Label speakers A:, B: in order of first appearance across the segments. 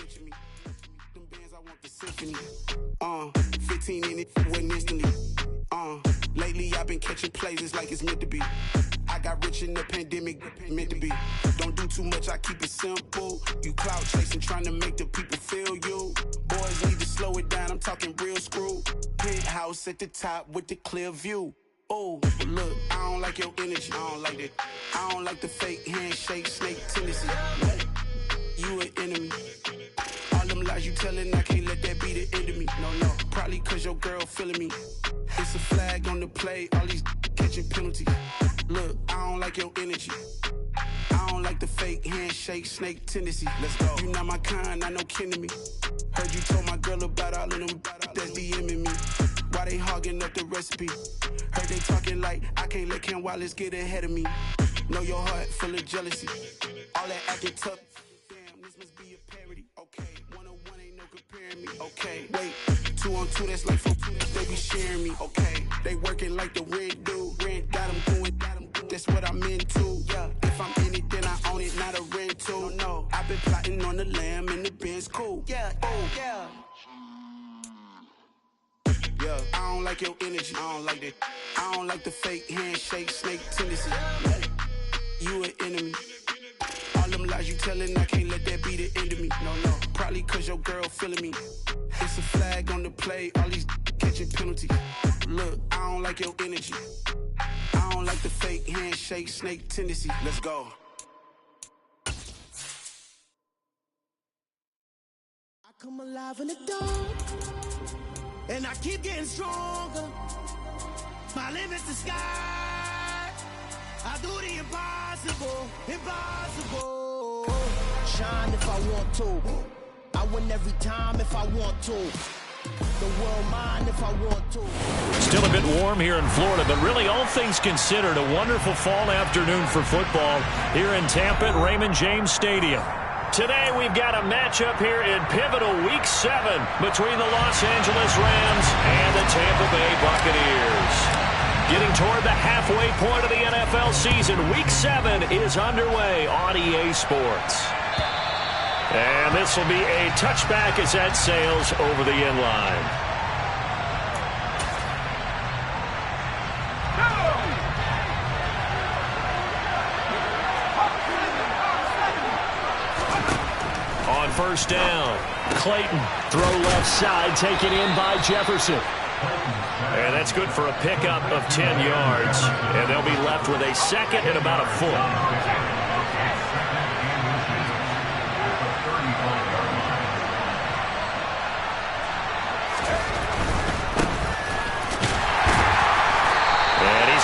A: mention me. Them bands, I want the symphony. 15 in it, went instantly. Lately I've been catching plays, it's like it's meant to be. I got rich in the pandemic, meant to be. Don't do too much, I keep it simple. You clout chasing, trying to make the people feel you. Boys need to slow it down, I'm talking real screw. Penthouse at the top with the clear view. Oh, look, I don't like your energy, I don't like that. I don't like the fake handshake, snake tendency. You an enemy. All them lies you telling, I can't let that be the end of me. No, probably cause your girl feeling me. It's a flag on the play, all these catching penalties. Look, I don't like your energy. I don't like the fake handshake, snake tendency. Let's go. You not my kind, I know kin to me. Heard you told my girl about all of them that's DMing me. Why they hogging up the recipe? Heard they talking like I can't let Ken Wallace get ahead of me. Know your heart full of jealousy. All that acting tough. Damn, this must be a parody. Okay, 101 ain't no comparing me. Okay, wait, 2 on 2, that's like 4 they be sharing me. Okay, they working like the rent dude. Rent got them going, that's what I'm into. Yeah, if I'm in it, then I own it, not a rental. No, I've been plotting on the lamb and the Benz cool. Yeah, oh, yeah. Yeah, I don't like your energy, I don't like that. I don't like the fake handshake, snake tendency. You an enemy. All them lies you telling, I can't let that be the end of me. No, probably cause your girl feeling me. It's a flag on the play, all these catching penalties. Look, I don't like your energy. I don't like the fake handshake, snake tendency. Let's go.
B: I come alive in the dark, and I keep getting stronger. My limit's the sky. I do the impossible, impossible. Shine if I want to. I win every time if I want to. The world mine if I want to.
C: Still a bit warm here in Florida, but really all things considered, a wonderful fall afternoon for football here in Tampa at Raymond James Stadium. Today we've got a matchup here in pivotal Week 7 between the Los Angeles Rams and the Tampa Bay Buccaneers. Getting toward the halfway point of the NFL season, Week 7 is underway on EA Sports. And this will be a touchback as that sails over the end line. On first down, Clayton, throw left side, taken in by Jefferson. And that's good for a pickup of 10 yards. And they'll be left with a second and about a foot.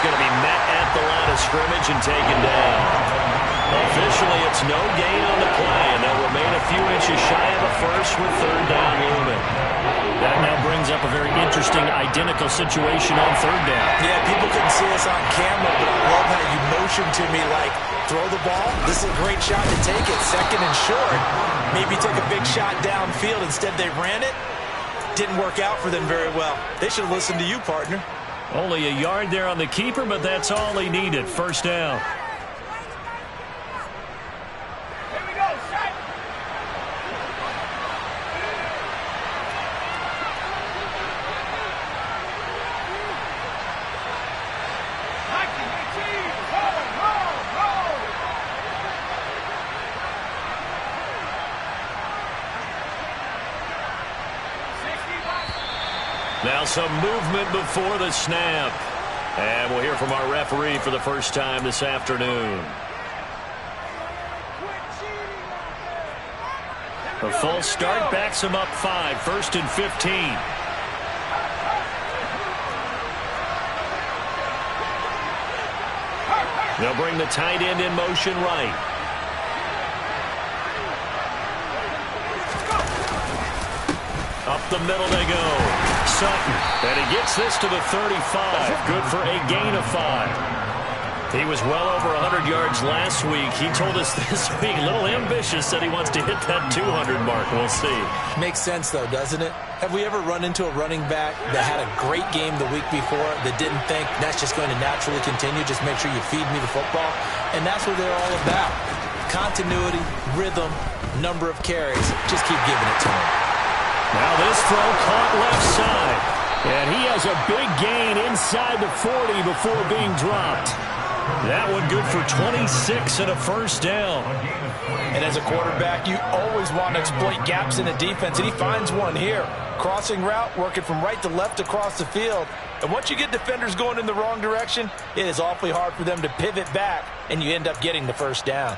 C: Going to be met at the line of scrimmage and taken down. Officially, it's no gain on the play, and they'll remain a few inches shy of a first with third down looming. That now brings up a very interesting identical situation on third down.
D: Yeah, people couldn't see us on camera, but I love how you motioned to me like, throw the ball. This is a great shot to take it. Second and short. Maybe take a big shot downfield. Instead, they ran it. Didn't work out for them very well. They should have listened to you, partner.
C: Only a yard there on the keeper, but that's all he needed. First down.
E: Here we go, set.
C: Now some movement before the snap. And we'll hear from our referee for the first time this afternoon. A false start backs him up 5, 1st and 15. They'll bring the tight end in motion right. Up the middle they go. Sutton. And he gets this to the 35. Good for a gain of 5. He was well over 100 yards last week. He told us this week, a little ambitious, said he wants to hit that 200 mark. We'll see.
D: Makes sense, though, doesn't it? Have we ever run into a running back that had a great game the week before that didn't think that's just going to naturally continue? Just make sure you feed me the football. And that's what they're all about. continuity, rhythm, number of carries. Just keep giving it to him.
C: Now this throw caught left side. And he has a big gain inside the 40 before being dropped. That one good for 26 and a first down.
D: And as a quarterback, you always want to exploit gaps in the defense, and he finds one here. Crossing route, working from right to left across the field. And once you get defenders going in the wrong direction, it is awfully hard for them to pivot back, and you end up getting the first down.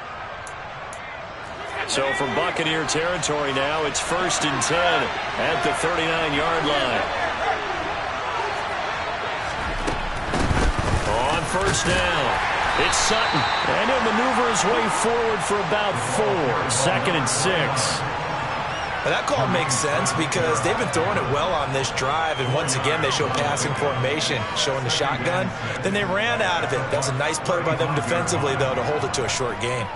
C: So from Buccaneer territory now, it's 1st and 10 at the 39-yard line. On first down, it's Sutton, and he'll maneuver his way forward for about 4. 2nd and 6.
D: Well, that call makes sense because they've been throwing it well on this drive, and once again they show passing formation, showing the shotgun. Then they ran out of it. That's a nice play by them defensively, though, to hold it to a short gain.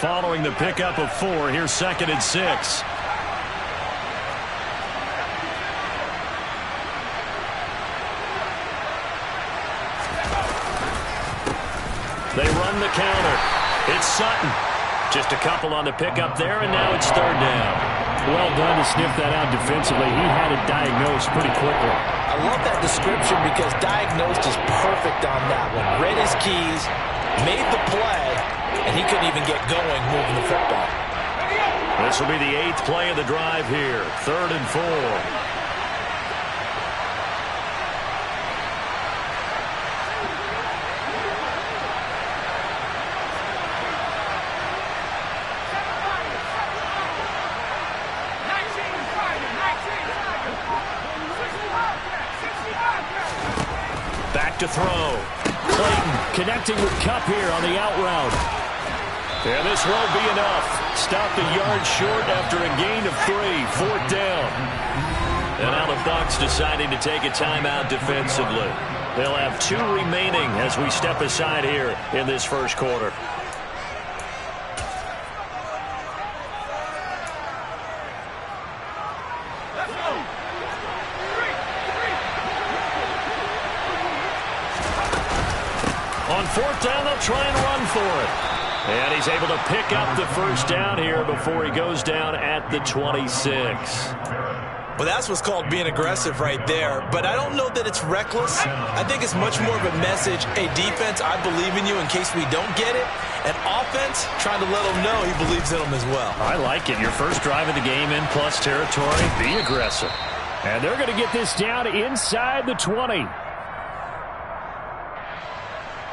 C: Following the pickup of 4, here's 2nd and 6. They run the counter. It's Sutton. Just a couple on the pickup there, and now it's 3rd down. Well done to sniff that out defensively. He had it diagnosed pretty quickly.
D: I love that description because diagnosed is perfect on that one. Read his keys, made the play, and he couldn't even get going moving the football.
C: This will be the 8th play of the drive here. 3rd and 4. To throw. Clayton connecting with Kupp here on the out route. And this won't be enough. Stopped a yard short after a gain of 3. 4th down. And now the Bucs deciding to take a timeout defensively. They'll have 2 remaining as we step aside here in this first quarter. On 4th down, they'll try and run for it. And he's able to pick up the first down here before he goes down at the 26.
D: Well, that's what's called being aggressive right there. But I don't know that it's reckless. I think it's much more of a message. Hey, defense, I believe in you in case we don't get it. And offense, trying to let him know he believes in them as well.
C: I like it. Your first drive of the game in plus territory. Be aggressive. And they're going to get this down inside the 20.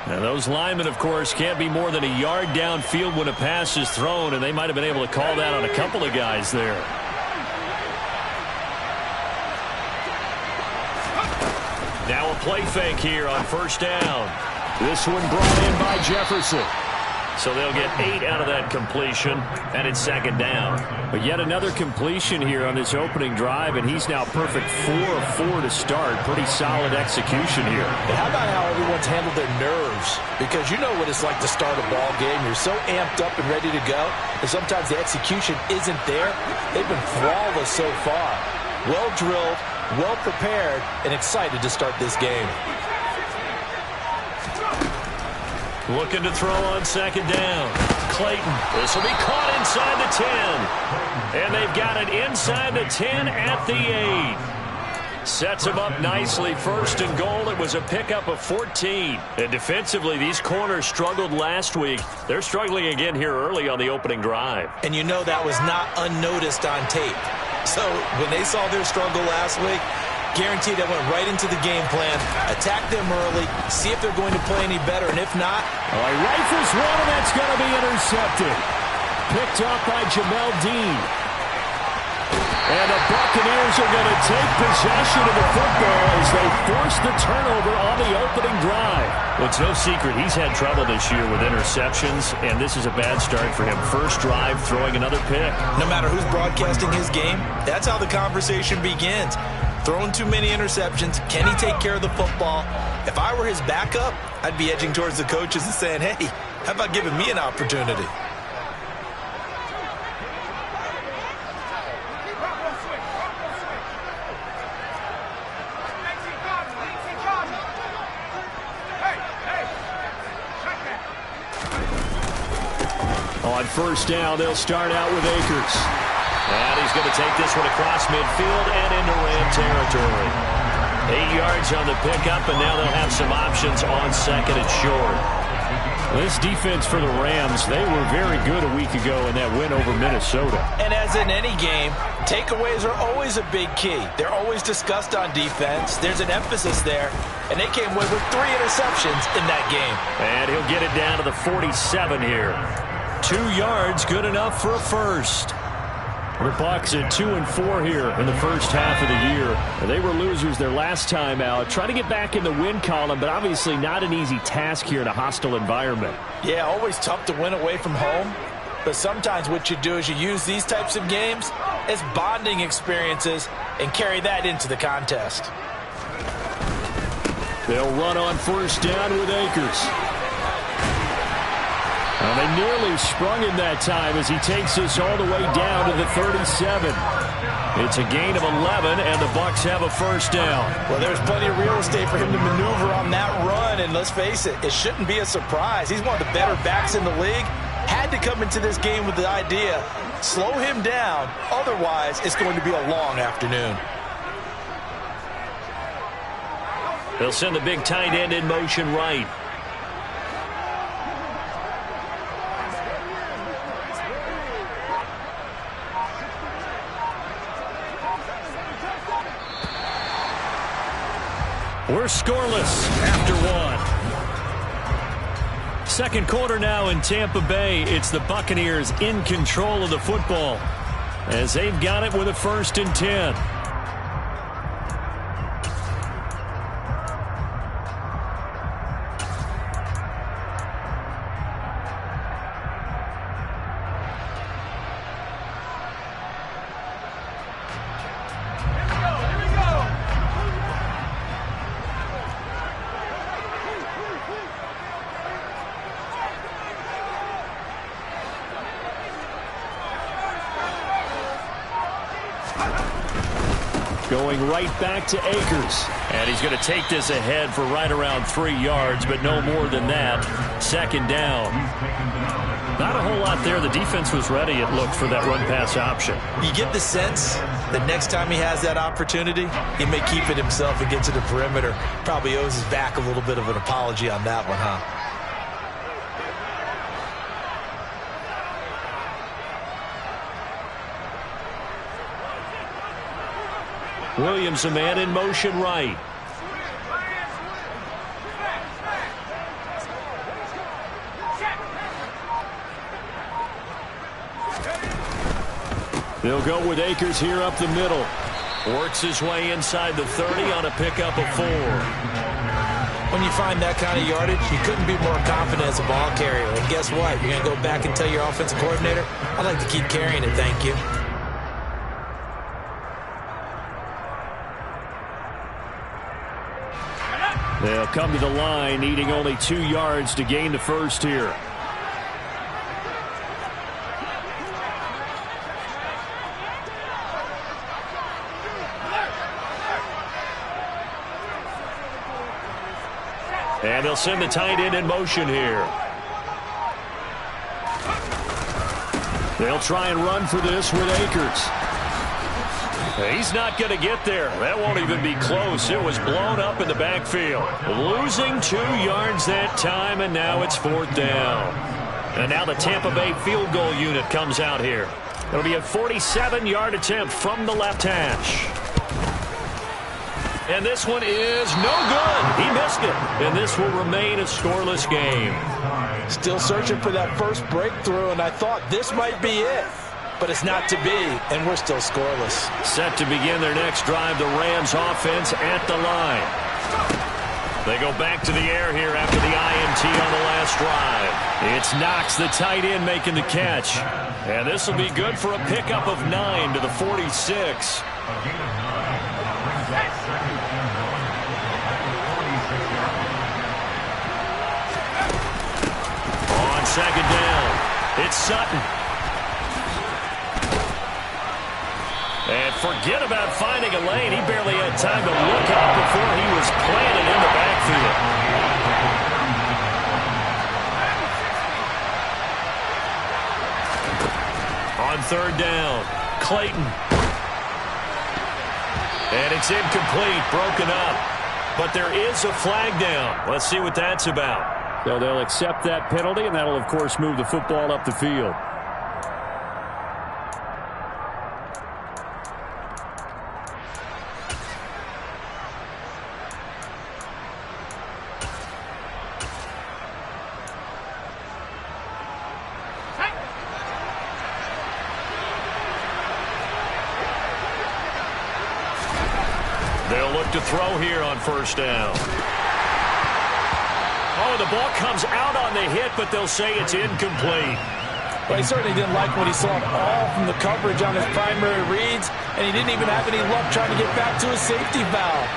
C: Now, those linemen, of course, can't be more than a yard downfield when a pass is thrown, and they might have been able to call that on a couple of guys there. Now a play fake here on first down. This one brought in by Jefferson. So they'll get 8 out of that completion, and it's 2nd down. But yet another completion here on this opening drive, and he's now perfect 4 of 4 to start. Pretty solid execution here.
D: And how about how everyone's handled their nerves? Because you know what it's like to start a ball game. You're so amped up and ready to go, and sometimes the execution isn't there. They've been flawless so far. Well drilled, well prepared, and excited to start this game.
C: Looking to throw on 2nd down. Clayton. This will be caught inside the 10. And they've got it inside the 10 at the 8. Sets him up nicely. 1st and goal. It was a pickup of 14. And defensively, these corners struggled last week. They're struggling again here early on the opening drive.
D: And you know that was not unnoticed on tape. So when they saw their struggle last week, guaranteed they went right into the game plan, attack them early, see if they're going to play any better, and if not...
C: Oh, he rifles one, and that's going to be intercepted. Picked up by Jamel Dean. And the Buccaneers are going to take possession of the football as they force the turnover on the opening drive. Well, it's no secret he's had trouble this year with interceptions, and this is a bad start for him. First drive, throwing another pick.
D: No matter who's broadcasting his game, that's how the conversation begins. Throwing too many interceptions. Can he take care of the football? If I were his backup, I'd be edging towards the coaches and saying, hey, how about giving me an opportunity?
C: On first down, they'll start out with Akers. And he's going to take this one across midfield and into Ram territory. 8 yards on the pickup, and now they'll have some options on second and short. This defense for the Rams, they were very good a week ago in that win over Minnesota.
D: And as in any game, takeaways are always a big key. They're always discussed on defense. There's an emphasis there, and they came away with 3 interceptions in that game.
C: And he'll get it down to the 47 here. 2 yards, good enough for a first. The Bucs at 2-4 here in the first half of the year. They were losers their last time out. Trying to get back in the win column, but obviously not an easy task here in a hostile environment.
D: Yeah, always tough to win away from home. But sometimes what you do is you use these types of games as bonding experiences and carry that into the contest.
C: They'll run on first down with Akers. And they nearly sprung him that time as he takes this all the way down to the 37. It's a gain of 11, and the Bucs have a first down.
D: Well, there's plenty of real estate for him to maneuver on that run, and let's face it, it shouldn't be a surprise. He's one of the better backs in the league. Had to come into this game with the idea, slow him down, otherwise it's going to be a long afternoon.
C: They'll send the big tight end in motion right. We're scoreless after 1. Second quarter now in Tampa Bay. It's the Buccaneers in control of the football as they've got it with a 1st and 10. Going right back to Akers. And he's going to take this ahead for right around 3 yards, but no more than that. Second down. Not a whole lot there. The defense was ready, it looked, for that run-pass option.
D: You get the sense that next time he has that opportunity, he may keep it himself and get to the perimeter. Probably owes his back a little bit of an apology on that one, huh?
C: Williams, a man in motion right. They'll go with Akers here up the middle. Works his way inside the 30 on a pickup of 4.
D: When you find that kind of yardage, you couldn't be more confident as a ball carrier. And guess what? You're going to go back and tell your offensive coordinator, I'd like to keep carrying it, thank you.
C: They'll come to the line, needing only 2 yards to gain the first here. And they'll send the tight end in motion here. They'll try and run for this with Akers. He's not going to get there. That won't even be close. It was blown up in the backfield. Losing 2 yards that time, and now it's 4th down. And now the Tampa Bay field goal unit comes out here. It'll be a 47-yard attempt from the left hash. And this one is no good. He missed it. And this will remain a scoreless game.
D: Still searching for that first breakthrough, and I thought this might be it. But it's not to be, and we're still scoreless.
C: Set to begin their next drive, the Rams offense at the line. They go back to the air here after the INT on the last drive. It's Knox, the tight end, making the catch. And this will be good for a pickup of 9 to the 46. On second down, it's Sutton. And forget about finding a lane. He barely had time to look up before he was planted in the backfield. third down. Clayton. And it's incomplete, broken up. But there is a flag down. Let's see what that's about.
F: So they'll accept that penalty, and that'll, of course, move the football up the field.
C: They'll look to throw here on first down. Oh, the ball comes out on the hit, but they'll say it's incomplete.
D: Well, he certainly didn't like what he saw at all from the coverage on his primary reads, and he didn't even have any luck trying to get back to his safety valve.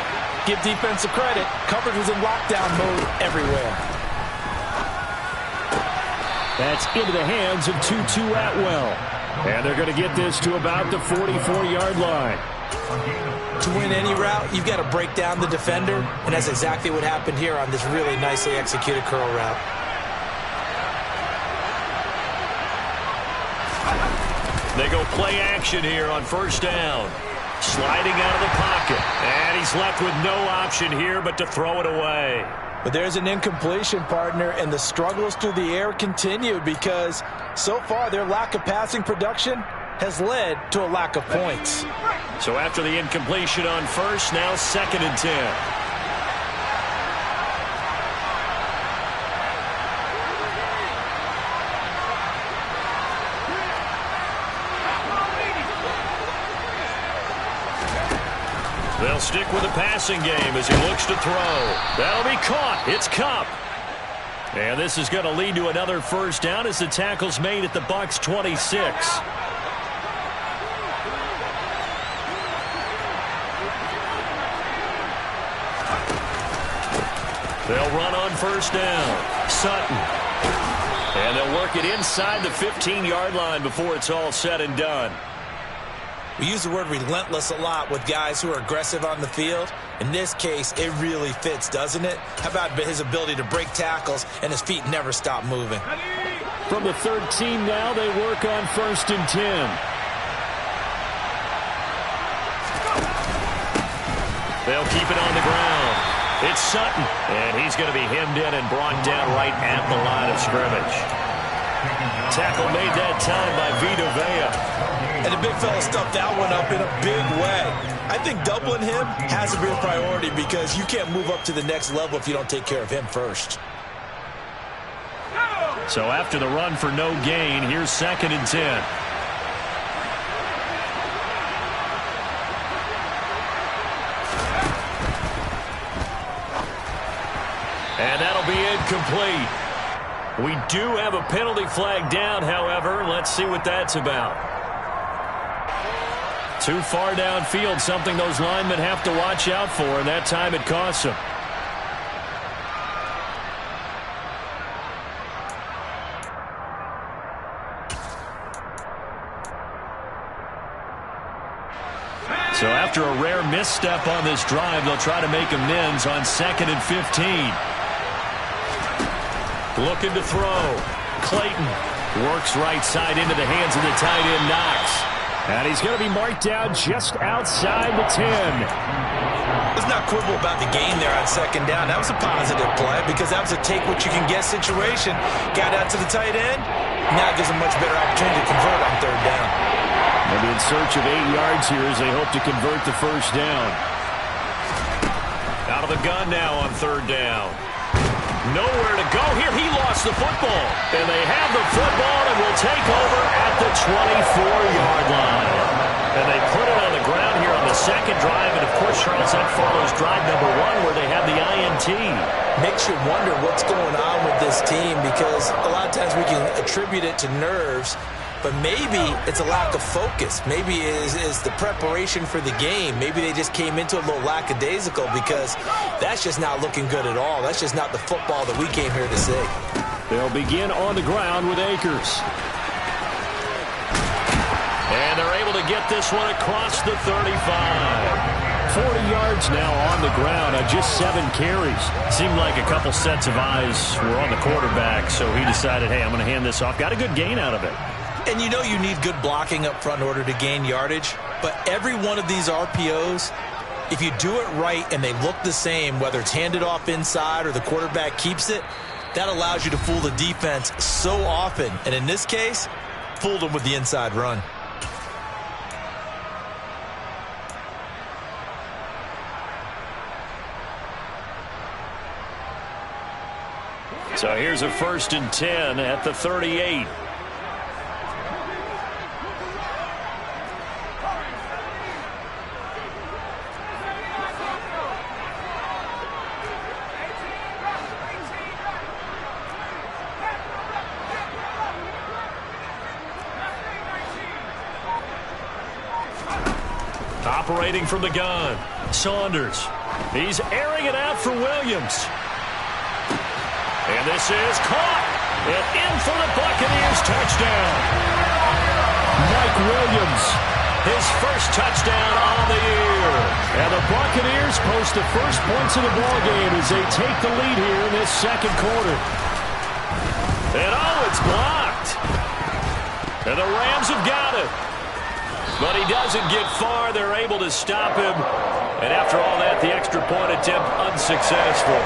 D: Give defensive credit. Coverage was in lockdown mode everywhere.
F: That's into the hands of Tutu Atwell. And they're going to get this to about the 44-yard line.
D: To win any route, you've got to break down the defender, and that's exactly what happened here on this really nicely executed curl route.
C: They go play action here on first down. Sliding out of the pocket. And he's left with no option here but to throw it away.
D: But there's an incompletion, partner, and the struggles through the air continue because so far their lack of passing production has led to a lack of points.
C: So after the incompletion on first, now 2nd and 10. They'll stick with the passing game as he looks to throw. That'll be caught. It's Kupp. And this is going to lead to another first down as the tackle's made at the Bucs 26. They'll run on first down. Sutton. And they'll work it inside the 15-yard line before it's all said and done.
D: We use the word relentless a lot with guys who are aggressive on the field. In this case, it really fits, doesn't it? How about his ability to break tackles and his feet never stop moving?
F: From the 13 now, they work on 1st and 10.
C: They'll keep it on the ground. It's Sutton, and he's going to be hemmed in and brought down right at the line of scrimmage. Tackle made that time by Vita Vea.
D: And the big fella stuffed that one up in a big way. I think doubling him has to be a priority because you can't move up to the next level if you don't take care of him first.
C: So after the run for no gain, here's 2nd and 10. And that'll be incomplete. We do have a penalty flag down, however. Let's see what that's about. Too far downfield, something those linemen have to watch out for, and that time it costs them. So after a rare misstep on this drive, they'll try to make amends on 2nd and 15. Looking to throw. Clayton works right side into the hands of the tight end, Knox.
F: And he's going to be marked down just outside the 10.
D: Let's not quibble about the gain there on 2nd down. That was a positive play because that was a take-what-you-can-get situation. Got out to the tight end. Now gives a much better opportunity to convert on 3rd down.
F: They'll be in search of 8 yards here as they hope to convert the first down.
C: Out of the gun now on 3rd down. Nowhere to go here. He lost the football. And they have the football and will take over at the 24-yard line. And they put it on the ground here on the 2nd drive. And, of course, Charles, that follows drive number 1 where they had the INT.
D: Makes you wonder what's going on with this team because a lot of times we can attribute it to nerves. But maybe it's a lack of focus. Maybe it is the preparation for the game. Maybe they just came into a little lackadaisical because that's just not looking good at all. That's just not the football that we came here to see.
F: They'll begin on the ground with Akers.
C: And they're able to get this one across the 35.
F: 40 yards now on the ground on just 7 carries.
C: Seemed like a couple sets of eyes were on the quarterback, so he decided, hey, I'm going to hand this off. Got a good gain out of it.
D: And you know you need good blocking up front in order to gain yardage, but every one of these RPOs, if you do it right and they look the same, whether it's handed off inside or the quarterback keeps it, that allows you to fool the defense so often. And in this case, fooled them with the inside run.
C: So here's a 1st and 10 at the 38. Operating from the gun, Saunders. He's airing it out for Williams. And this is caught. And in for the Buccaneers touchdown. Mike Williams, his first touchdown on the year. And the Buccaneers post the first points of the ballgame as they take the lead here in this second quarter. And it's blocked. And the Rams have got it. But he doesn't get far. They're able to stop him. And after all that, the extra point attempt unsuccessful.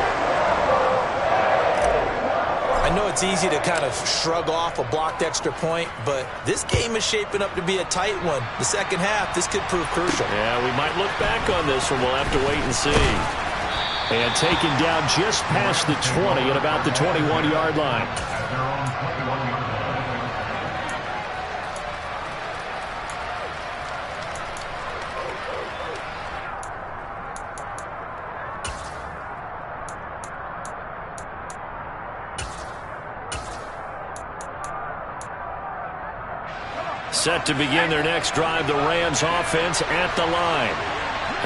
D: I know it's easy to kind of shrug off a blocked extra point, but this game is shaping up to be a tight one. The second half, this could prove crucial.
C: Yeah, we might look back on this one. We'll have to wait and see. And taken down just past the 20 at about the 21-yard line. Set to begin their next drive, the Rams offense at the line.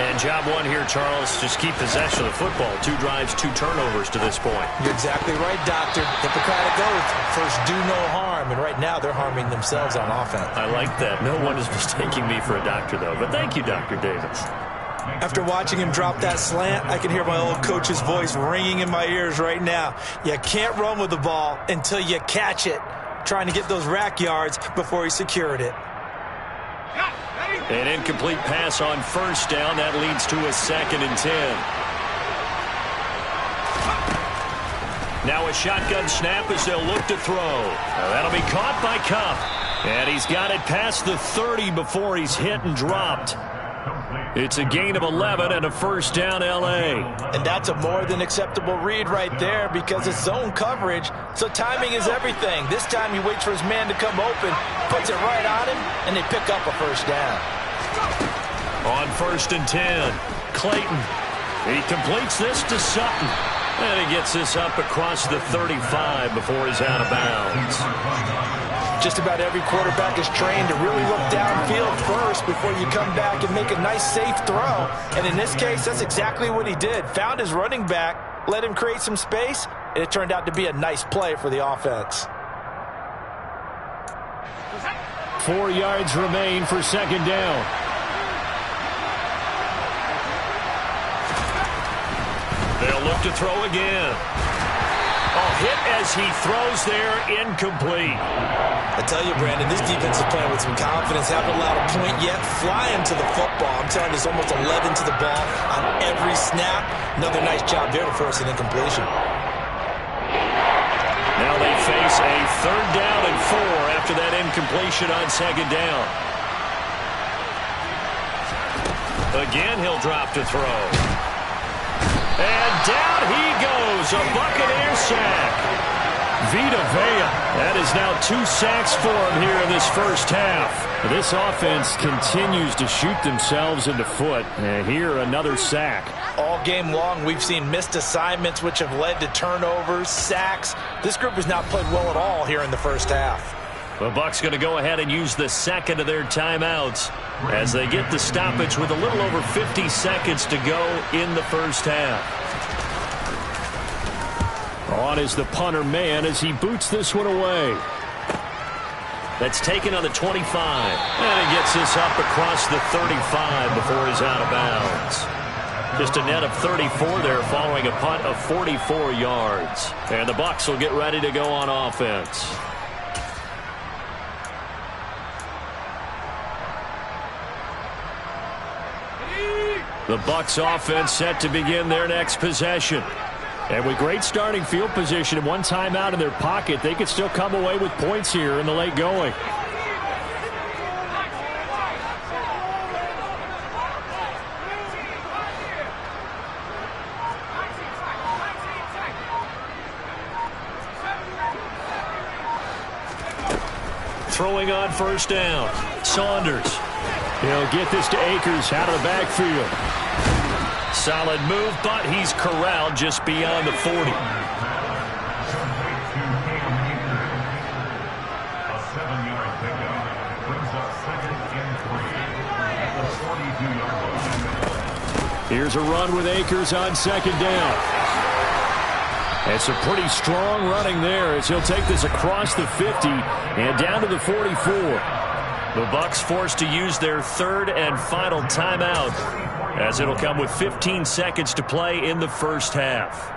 C: And job one here, Charles, just keep possession of the football. 2 drives, 2 turnovers to this point.
D: You're exactly right, Doctor. Hippocratic oath. First, do no harm. And right now, they're harming themselves on offense.
C: I like that. No one is mistaking me for a doctor, though. But thank you, Dr. Davis.
D: After watching him drop that slant, I can hear my old coach's voice ringing in my ears right now. You can't run with the ball until you catch it. Trying to get those rack yards before he secured it.
C: An incomplete pass on first down. That leads to a 2nd and 10. Now a shotgun snap as they'll look to throw. Now that'll be caught by Kupp. And he's got it past the 30 before he's hit and dropped. It's a gain of 11 and a first down, L.A.
D: And that's a more than acceptable read right there because it's zone coverage, so timing is everything. This time he waits for his man to come open, puts it right on him, and they pick up a first down.
C: On 1st and 10, Clayton. He completes this to Sutton. And he gets this up across the 35 before he's out of bounds.
D: Just about every quarterback is trained to really look downfield first before you come back and make a nice, safe throw. And in this case, that's exactly what he did. Found his running back, let him create some space, and it turned out to be a nice play for the offense.
F: 4 yards remain for 2nd down.
C: They'll look to throw again. Hit as he throws there, incomplete.
D: I tell you, Brandon, this defense is playing with some confidence. Haven't allowed a point yet. Flying to the football. I'm telling you, there's almost 11 to the ball on every snap. Another nice job there to force an incompletion.
C: Now they face a 3rd down and 4 after that incompletion on 2nd down. Again, he'll drop to throw. And down he goes, a Buccaneer sack. Vita Vea. That is now 2 sacks for him here in this first half. This offense continues to shoot themselves in the foot. And here, another sack.
D: All game long, we've seen missed assignments, which have led to turnovers, sacks. This group has not played well at all here in the first half.
C: The Bucs going to go ahead and use the second of their timeouts as they get the stoppage with a little over 50 seconds to go in the first half.
F: On is the punter man as he boots this one away.
C: That's taken on the 25. And he gets this up across the 35 before he's out of bounds. Just a net of 34 there following a punt of 44 yards. And the Bucs will get ready to go on offense. The Bucs offense set to begin their next possession. And with great starting field position and one timeout in their pocket, they could still come away with points here in the late going. Throwing on first down, Saunders. He'll get this to Akers out of the backfield. Solid move, but he's corralled just beyond the 40. Here's a run with Akers on second down. It's a pretty strong running there as he'll take this across the 50 and down to the 44. The Bucs forced to use their third and final timeout as it'll come with 15 seconds to play in the first half.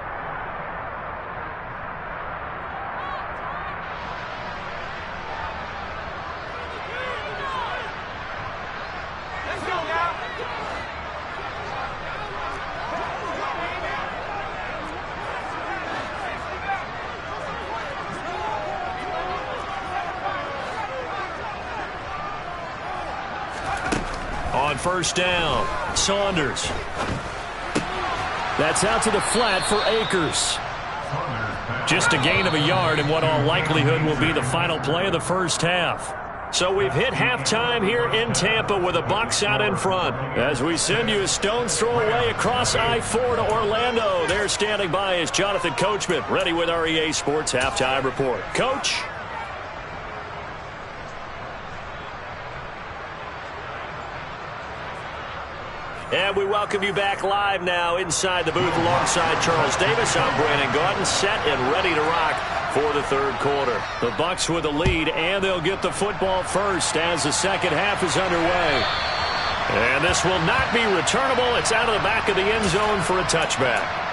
C: On first down, Saunders. That's out to the flat for Akers. Just a gain of a yard in what all likelihood will be the final play of the first half. So we've hit halftime here in Tampa with the Bucs out in front. As we send you a stone's throw away across I-4 to Orlando. There standing by is Jonathan Coachman, ready with our EA Sports Halftime Report. Coach? And we welcome you back live now inside the booth alongside Charles Davis. I'm Brandon Gaudin, set and ready to rock for the third quarter. The Bucs with the lead, and they'll get the football first as the second half is underway. And this will not be returnable. It's out of the back of the end zone for a touchback.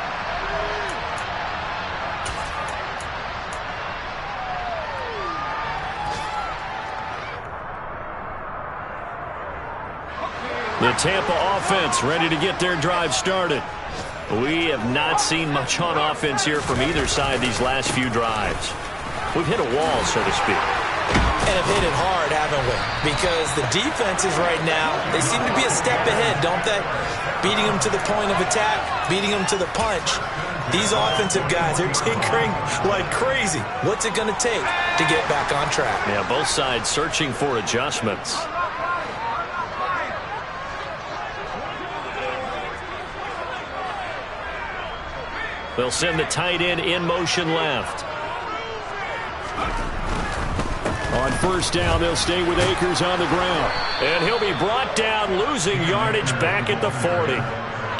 C: The Tampa offense ready to get their drive started. We have not seen much on offense here from either side these last few drives. We've hit a wall, so to speak.
D: And have hit it hard, haven't we? Because the defenses right now, they seem to be a step ahead, don't they? Beating them to the point of attack, beating them to the punch. These offensive guys, they're tinkering like crazy. What's it going to take to get back on track?
C: Yeah, both sides searching for adjustments. They'll send the tight end in motion left. On first down, they'll stay with Akers on the ground. And he'll be brought down, losing yardage back at the 40.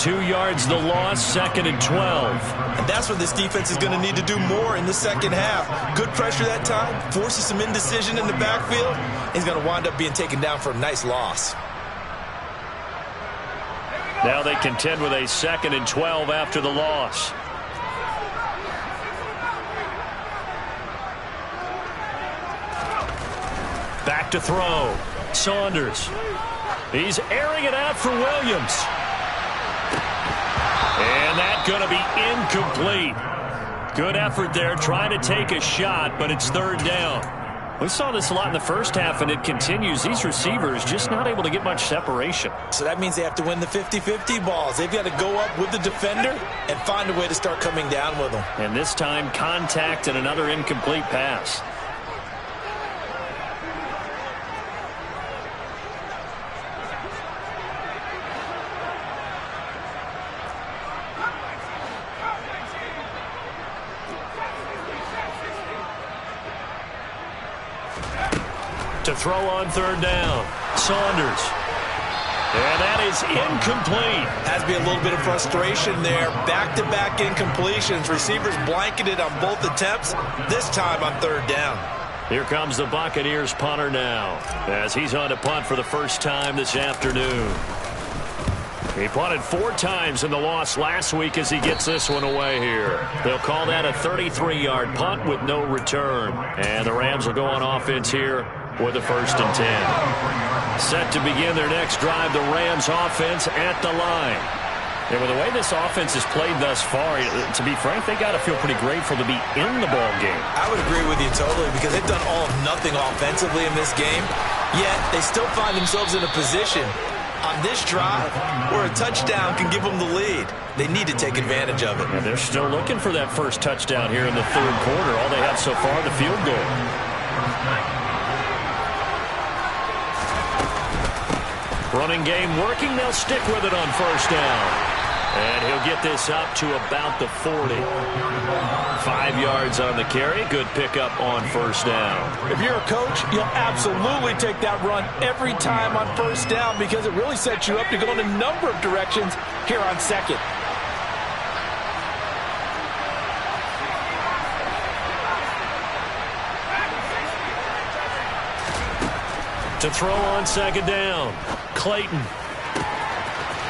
C: 2 yards the loss, second and 12.
D: And that's what this defense is going to need to do more in the second half. Good pressure that time, forces some indecision in the backfield. He's going to wind up being taken down for a nice loss.
C: Now they contend with a second and 12 after the loss. Back to throw. Saunders. He's airing it out for Williams. And that's going to be incomplete. Good effort there trying to take a shot, but it's third down. We saw this a lot in the first half, and it continues. These receivers just not able to get much separation.
D: So that means they have to win the 50-50 balls. They've got to go up with the defender and find a way to start coming down with them.
C: And this time, contact and another incomplete pass. To throw on third down, Saunders. And that is incomplete.
D: Has to be a little bit of frustration there. Back-to-back incompletions. Receivers blanketed on both attempts, this time on third down.
C: Here comes the Buccaneers punter now, as he's on to punt for the first time this afternoon. He punted 4 times in the loss last week as he gets this one away here. They'll call that a 33-yard punt with no return. And the Rams will go on offense here with a 1st and 10. Set to begin their next drive, the Rams offense at the line. And with the way this offense has played thus far, to be frank, they got to feel pretty grateful to be in the ball game.
D: I would agree with you totally because they've done all of nothing offensively in this game, yet they still find themselves in a position on this drive where a touchdown can give them the lead. They need to take advantage of it.
C: And they're still looking for that first touchdown here in the 3rd quarter. All they have so far, the field goal. Running game working. They'll stick with it on 1st down. And he'll get this up to about the 40. 5 yards on the carry. Good pickup on 1st down.
D: If you're a coach, you'll absolutely take that run every time on 1st down because it really sets you up to go in a number of directions here on 2nd.
C: To throw on 2nd down. Clayton.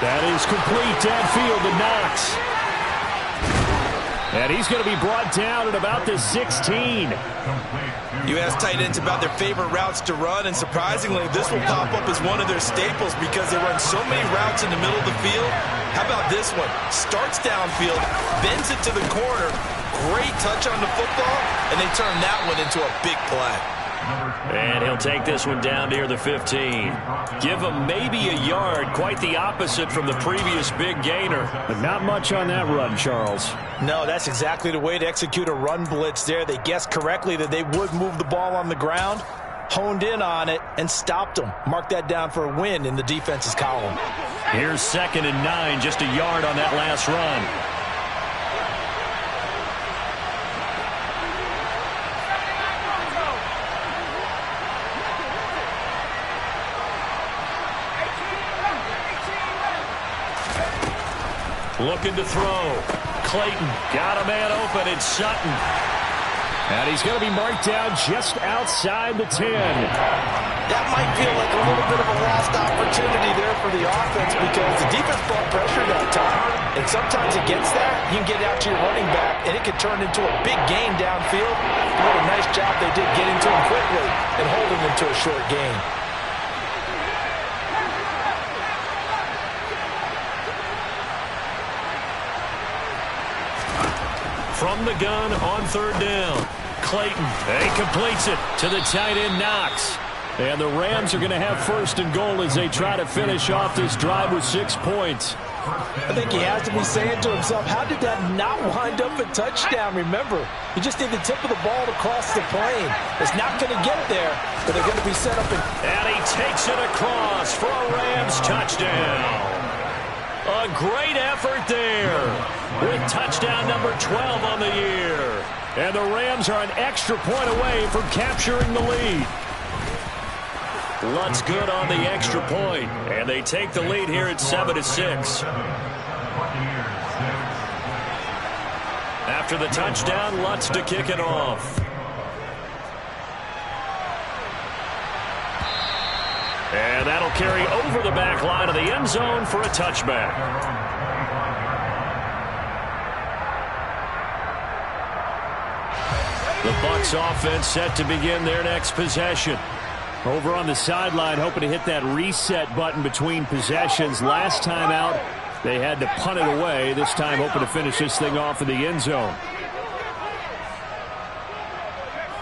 C: That is complete downfield to Knox. And he's going to be brought down at about the 16.
D: You ask tight ends about their favorite routes to run, and surprisingly, this will pop up as one of their staples because they run so many routes in the middle of the field. How about this one? Starts downfield, bends it to the corner, great touch on the football, and they turn that one into a big play.
C: And he'll take this one down near the 15. Give him maybe a yard. Quite the opposite from the previous big gainer.
F: But not much on that run, Charles.
D: No, that's exactly the way to execute a run blitz there. They guessed correctly that they would move the ball on the ground, honed in on it, and stopped them. Mark that down for a win in the defense's column.
C: Here's 2nd and 9, just a yard on that last run. Looking to throw. Clayton got a man open. It's Sutton.
F: And he's going to be marked down just outside the 10.
D: That might feel like a little bit of a lost opportunity there for the offense because the defense brought pressure that time. And sometimes against that, you can get out to your running back, and it can turn into a big gain downfield. What a nice job they did getting to him quickly and holding him to a short gain.
C: From the gun on 3rd down. Clayton, he completes it to the tight end, Knox. And the Rams are going to have 1st and goal as they try to finish off this drive with 6 points.
D: I think he has to be saying to himself, how did that not wind up a touchdown? Remember, you just need the tip of the ball to cross the plane. It's not going to get there, but they're going to be set up.
C: And he takes it across for a Rams touchdown. A great effort there with touchdown number 12 on the year. And the Rams are an extra point away from capturing the lead. Lutz good on the extra point, and they take the lead here at 7-6. After the touchdown, Lutz to kick it off. And that'll carry over the back line of the end zone for a touchback. The Bucs offense set to begin their next possession.
F: Over on the sideline, hoping to hit that reset button between possessions. Last time out, they had to punt it away. This time, hoping to finish this thing off in the end zone.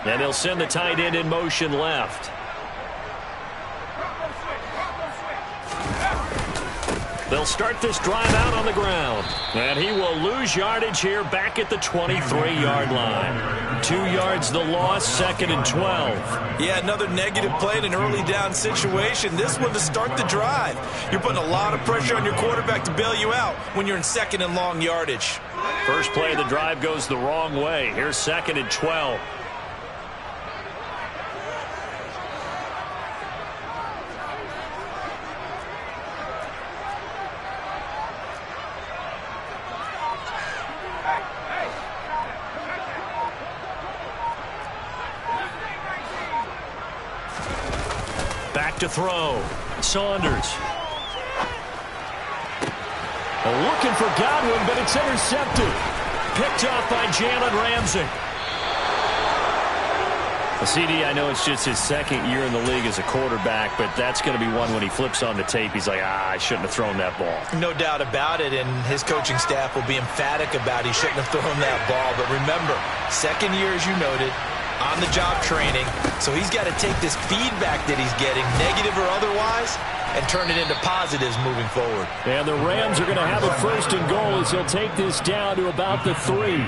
C: And they'll send the tight end in motion left. They'll start this drive out on the ground. And he will lose yardage here back at the 23-yard line. 2 yards the loss, 2nd and 12.
D: Yeah, another negative play in an early down situation. This one to start the drive. You're putting a lot of pressure on your quarterback to bail you out when you're in 2nd and long yardage.
C: First play of the drive goes the wrong way. Here's 2nd and 12. Back to throw. Saunders. Looking for Godwin, but it's intercepted. Picked off by Jalen Ramsey. CD, I know it's just his second year in the league as a quarterback, but that's going to be one when he flips on the tape. He's like, I shouldn't have thrown that ball.
D: No doubt about it, and his coaching staff will be emphatic about he shouldn't have thrown that ball. But remember, second year, as you noted, on-the-job training, so he's got to take this feedback that he's getting, negative or otherwise, and turn it into positives moving forward.
F: And the Rams are going to have a first and goal as he'll take this down to about the 3.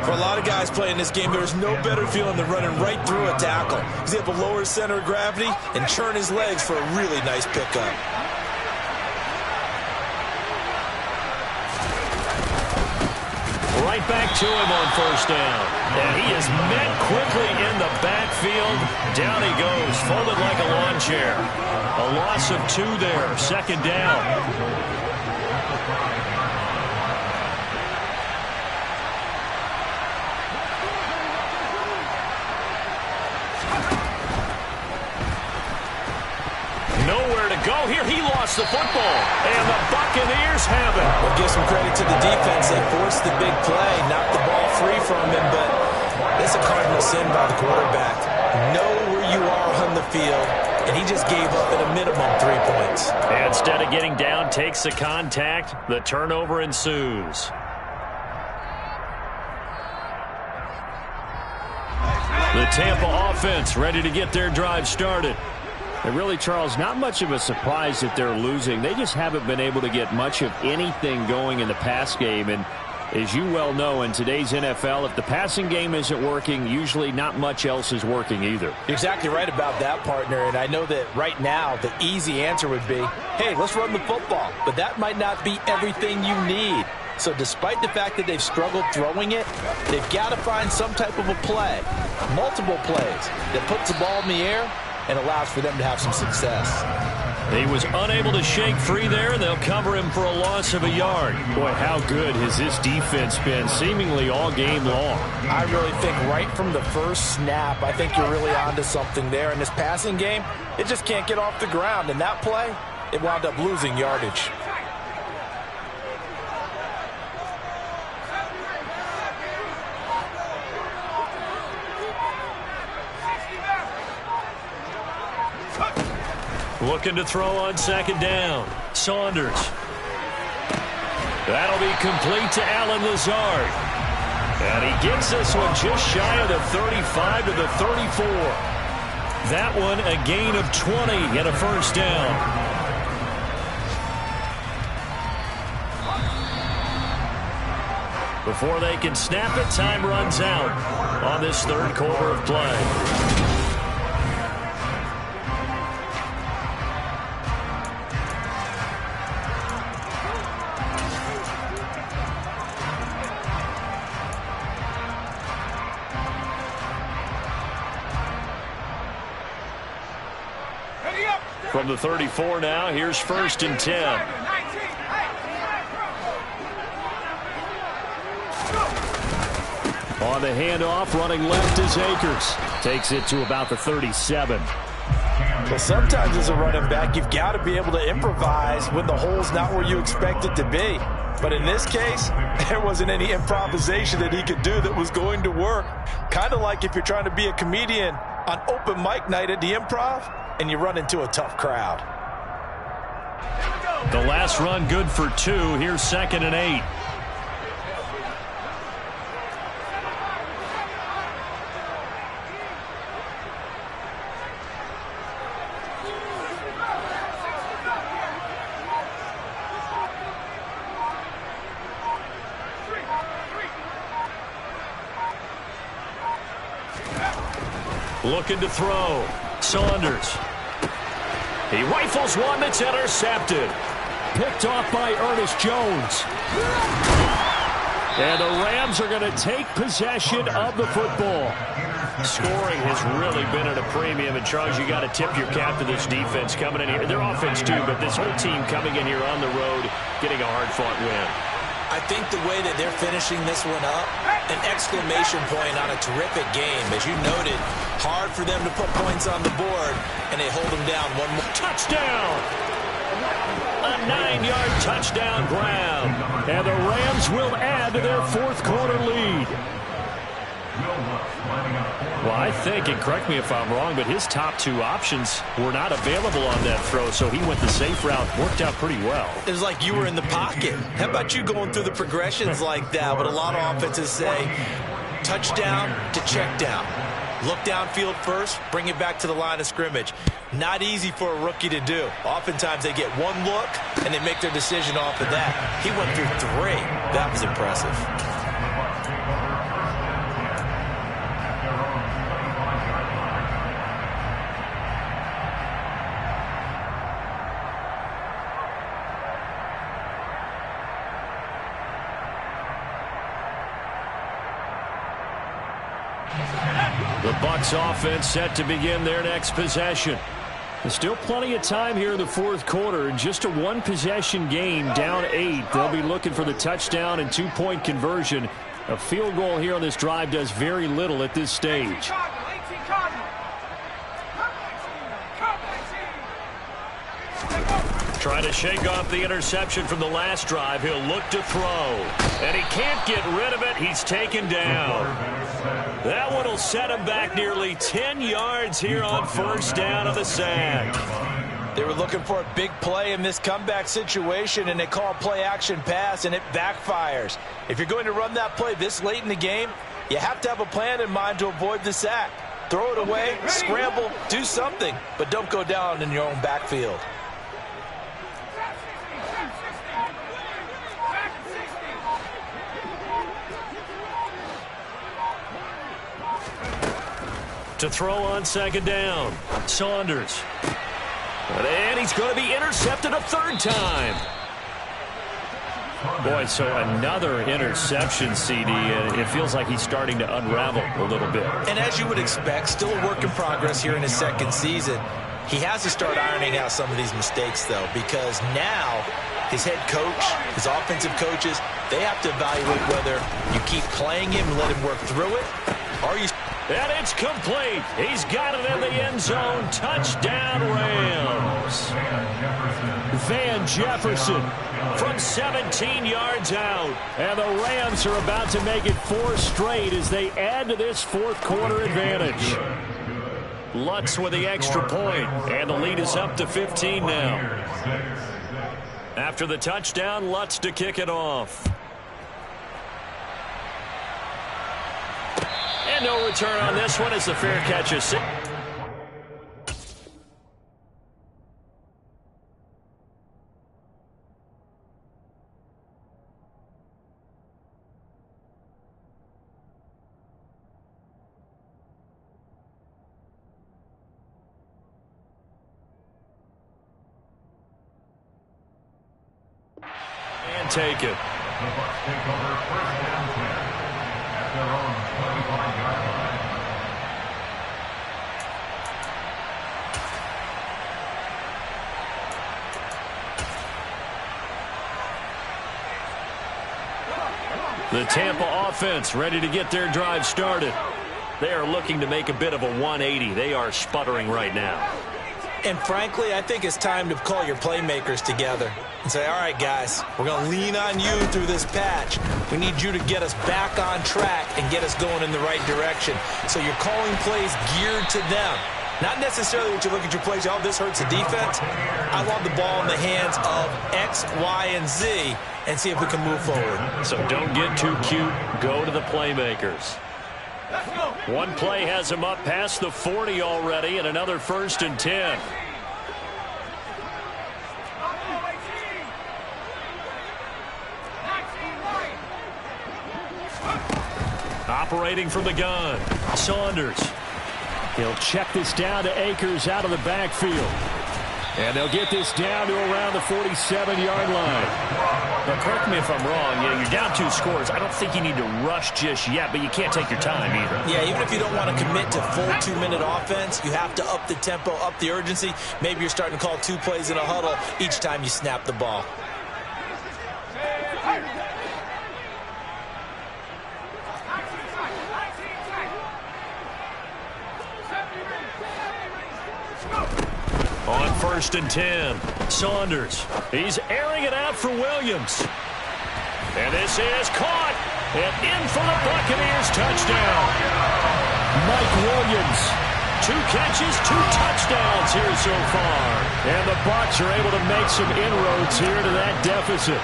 D: For a lot of guys playing this game, there's no better feeling than running right through a tackle. He's able to lower his center of gravity and churn his legs for a really nice pickup.
C: Right back to him on first down. And he is met quickly in the backfield. Down he goes, folded like a lawn chair. A loss of 2 there, second down. Nowhere to go here. He lost the football. And the Buccaneers have it.
D: We'll give some credit to the defense. They forced the big play, knocked the ball free from him, but that's a cardinal sin by the quarterback. Know where you are on the field, and he just gave up at a minimum 3 points.
C: And instead of getting down, takes the contact. The turnover ensues. The Tampa offense ready to get their drive started. And really, Charles, not much of a surprise that they're losing. They just haven't been able to get much of anything going in the pass game. And as you well know, in today's NFL, if the passing game isn't working, usually not much else is working either.
D: You're exactly right about that, partner. And I know that right now the easy answer would be, hey, let's run the football. But that might not be everything you need. So despite the fact that they've struggled throwing it, they've got to find some type of a play, multiple plays, that puts the ball in the air and allows for them to have some success.
C: He was unable to shake free there, and they'll cover him for a loss of a yard.
F: Boy, how good has this defense been seemingly all game long?
D: I really think right from the first snap, I think you're really onto something there. In this passing game, it just can't get off the ground. And that play, it wound up losing yardage.
C: Looking to throw on second down. Saunders. That'll be complete to Allen Lazard. And he gets this one just shy of the 35 to the 34. That one a gain of 20 and a first down. Before they can snap it, time runs out on this third quarter of play. From the 34 now, here's first and 10. On the handoff, running left is Akers. Takes it to about the 37.
D: Well, sometimes as a running back, you've got to be able to improvise when the hole's not where you expect it to be. But in this case, there wasn't any improvisation that he could do that was going to work. Kind of like if you're trying to be a comedian on open mic night at the Improv, and you run into a tough crowd.
C: The last run good for 2. Here's second and 8. Looking to throw. Saunders. He rifles one that's intercepted. Picked off by Ernest Jones. And the Rams are going to take possession of the football. Scoring has really been at a premium. And, Charles, you got to tip your cap to this defense coming in here. Their offense, too, but this whole team coming in here on the road, getting a hard-fought win.
D: I think the way that they're finishing this one up, an exclamation point on a terrific game. As you noted, hard for them to put points on the board, and they hold them down one more.
C: Touchdown! A 9-yard touchdown grab. And the Rams will add to their fourth quarter lead. Well, I think, and correct me if I'm wrong, but his top two options were not available on that throw, so he went the safe route. Worked out pretty well.
D: It was like you were in the pocket. How about you going through the progressions like that? What a lot of offenses say, touchdown to check down. Look downfield first, bring it back to the line of scrimmage. Not easy for a rookie to do. Oftentimes they get one look, and they make their decision off of that. He went through three. That was impressive.
C: The Bucs offense set to begin their next possession. There's still plenty of time here in the fourth quarter. Just a one-possession game, down 8. They'll be looking for the touchdown and two-point conversion. A field goal here on this drive does very little at this stage. Trying to shake off the interception from the last drive. He'll look to throw. And he can't get rid of it. He's taken down. That one will set him back nearly 10 yards here on first down of the sack.
D: They were looking for a big play in this comeback situation, and they call a play-action pass, and it backfires. If you're going to run that play this late in the game, you have to have a plan in mind to avoid the sack. Throw it away, scramble, do something, but don't go down in your own backfield.
C: To throw on second down, Saunders. And he's going to be intercepted a third time. Boy, so another interception, CD, and it feels like he's starting to unravel a little bit.
D: And as you would expect, still a work in progress here in his second season. He has to start ironing out some of these mistakes, though, because now his head coach, his offensive coaches, they have to evaluate whether you keep playing him and let him work through it, or you...
C: And it's complete. He's got it in the end zone. Touchdown, Rams. Van Jefferson from 17 yards out. And the Rams are about to make it 4 straight as they add to this fourth quarter advantage. Lutz with the extra point, and the lead is up to 15 now. After the touchdown, Lutz to kick it off. And no return on this one as the fair catch is 6. And take it. The Tampa offense ready to get their drive started. They are looking to make a bit of a 180. They are sputtering right now.
D: And frankly, I think it's time to call your playmakers together and say, all right, guys, we're going to lean on you through this patch. We need you to get us back on track and get us going in the right direction. So you're calling plays geared to them. Not necessarily that you look at your plays, oh, this hurts the defense. I want the ball in the hands of X, Y, and Z and see if we can move forward.
C: So don't get too cute. Go to the playmakers. One play has him up past the 40 already, and another 1st and 10. Operating from the gun, Saunders. He'll check this down to Akers out of the backfield. And they'll get this down to around the 47-yard line. Now, correct me if I'm wrong. Yeah, you're down 2 scores. I don't think you need to rush just yet, but you can't take your time either.
D: Yeah, even if you don't want to commit to full 2-minute offense, you have to up the tempo, up the urgency. Maybe you're starting to call 2 plays in a huddle each time you snap the ball.
C: On 1st and 10, Saunders. He's airing it out for Williams. And this is caught. And in for the Buccaneers touchdown. Mike Williams. 2 catches, 2 touchdowns here so far. And the Bucs are able to make some inroads here to that deficit.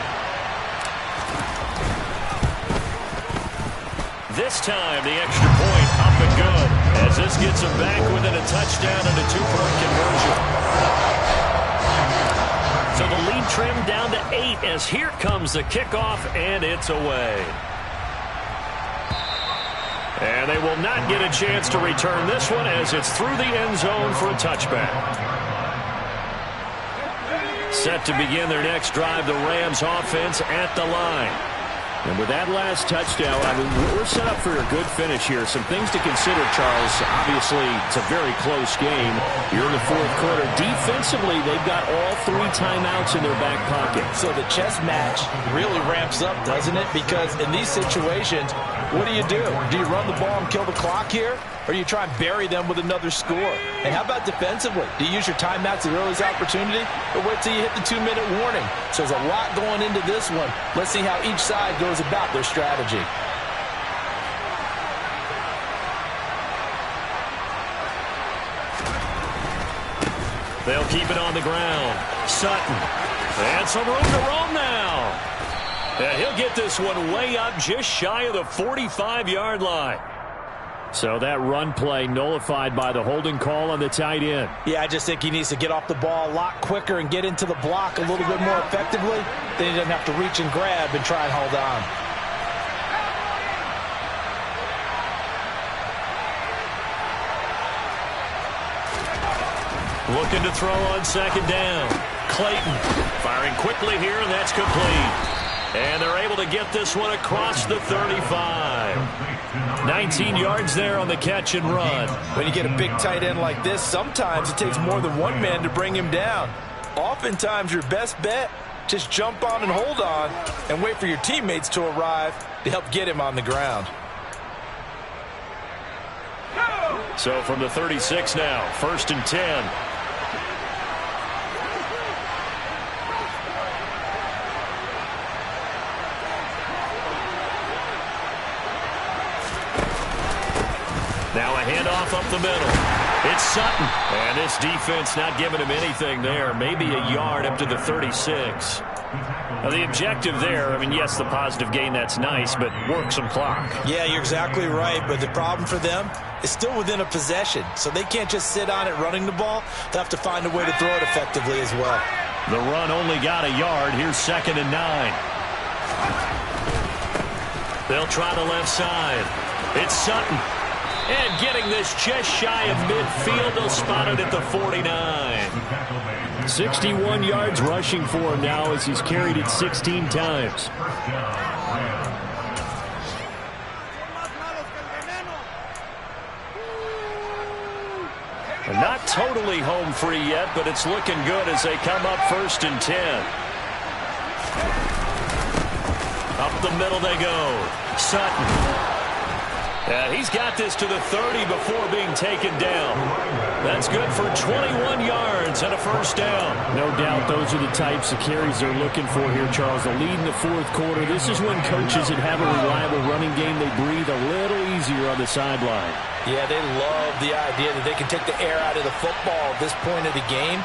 C: This time, the extra point up and good, as this gets them back within a touchdown and a 2-point conversion. So the lead trimmed down to 8 as here comes the kickoff, and it's away. And they will not get a chance to return this one as it's through the end zone for a touchback. Set to begin their next drive, the Rams offense at the line. And with that last touchdown, I mean, we're set up for a good finish here. Some things to consider, Charles. Obviously, it's a very close game. You're in the fourth quarter. Defensively, they've got all 3 timeouts in their back pocket.
D: So the chess match really ramps up, doesn't it? Because in these situations, what do? Do you run the ball and kill the clock here? Or do you try and bury them with another score? And how about defensively? Do you use your timeouts at earliest opportunity? Or wait till you hit the 2-minute warning? So there's a lot going into this one. Let's see how each side goes about their strategy.
C: They'll keep it on the ground. Sutton. And some room to roam now. And he'll get this one way up just shy of the 45-yard line. So that run play nullified by the holding call on the tight end.
D: Yeah, I just think he needs to get off the ball a lot quicker and get into the block a little bit more effectively. Then he doesn't have to reach and grab and try and hold on.
C: Looking to throw on second down. Clayton firing quickly here, and that's complete. And they're able to get this one across the 35. 19 yards there on the catch and run.
D: When you get a big tight end like this, sometimes it takes more than one man to bring him down. Oftentimes, your best bet, just jump on and hold on and wait for your teammates to arrive to help get him on the ground.
C: So from the 36 now, 1st and 10. Now a handoff up the middle. It's Sutton. And this defense not giving him anything there. Maybe a yard up to the 36. Now the objective there, I mean, yes, the positive gain, that's nice, but work some clock.
D: Yeah, you're exactly right, but the problem for them is still within a possession, so they can't just sit on it running the ball. They'll have to find a way to throw it effectively as well.
C: The run only got a yard. Here's 2nd and 9. They'll try the left side. It's Sutton. And getting this just shy of midfield, they'll spot it at the 49.
F: 61 yards rushing for him now as he's carried it 16 times.
C: And not totally home free yet, but it's looking good as they come up 1st and 10. Up the middle they go. Sutton. He's got this to the 30 before being taken down. That's good for 21 yards and a 1st down.
F: No doubt those are the types of carries they're looking for here, Charles. The lead in the fourth quarter. This is when coaches that have a reliable running game, they breathe a little easier on the sideline.
D: Yeah, they love the idea that they can take the air out of the football at this point of the game.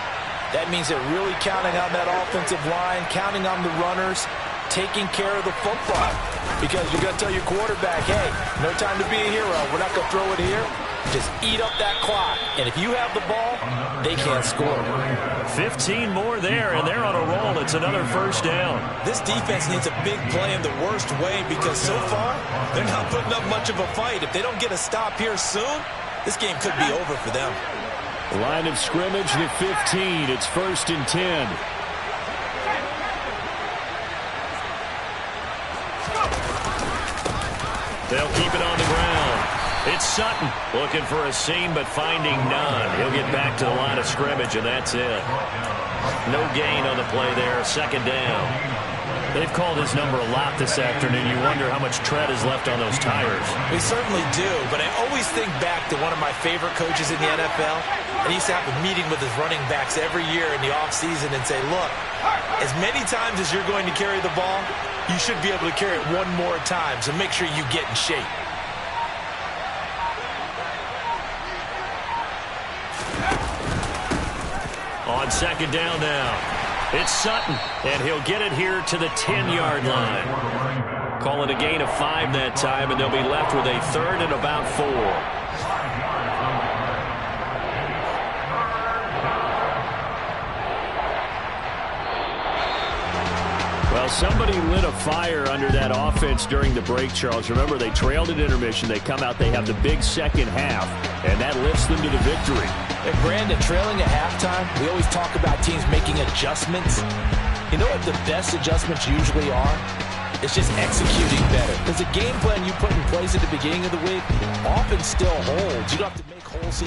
D: That means they're really counting on that offensive line, counting on the runners, taking care of the football. Because you're going to tell your quarterback, hey, no time to be a hero. We're not going to throw it here. Just eat up that clock. And if you have the ball, they can't score.
C: 15 more there, and they're on a roll. It's another 1st down.
D: This defense needs a big play in the worst way because so far, they're not putting up much of a fight. If they don't get a stop here soon, this game could be over for them.
F: Line of scrimmage, the 15. It's 1st and 10.
C: They'll keep it on the ground. It's Sutton looking for a seam, but finding none. He'll get back to the line of scrimmage, and that's it. No gain on the play there. 2nd down. They've called his number a lot this afternoon. You wonder how much tread is left on those tires.
D: We certainly do, but I always think back to one of my favorite coaches in the NFL. And he used to have a meeting with his running backs every year in the offseason and say, look, as many times as you're going to carry the ball, you should be able to carry it one more time, so make sure you get in shape.
C: On second down now, it's Sutton, and he'll get it here to the 10-yard line. Call it a gain of 5 that time, and they'll be left with a 3rd and about 4. Well, somebody lit a fire under that offense during the break, Charles. Remember, they trailed at intermission. They come out, they have the big second half, and that lifts them to the victory.
D: And Brandon, trailing at halftime, we always talk about teams making adjustments. You know what the best adjustments usually are? It's just executing better. Because the game plan you put in place at the beginning of the week often still holds. You don't have to make wholesale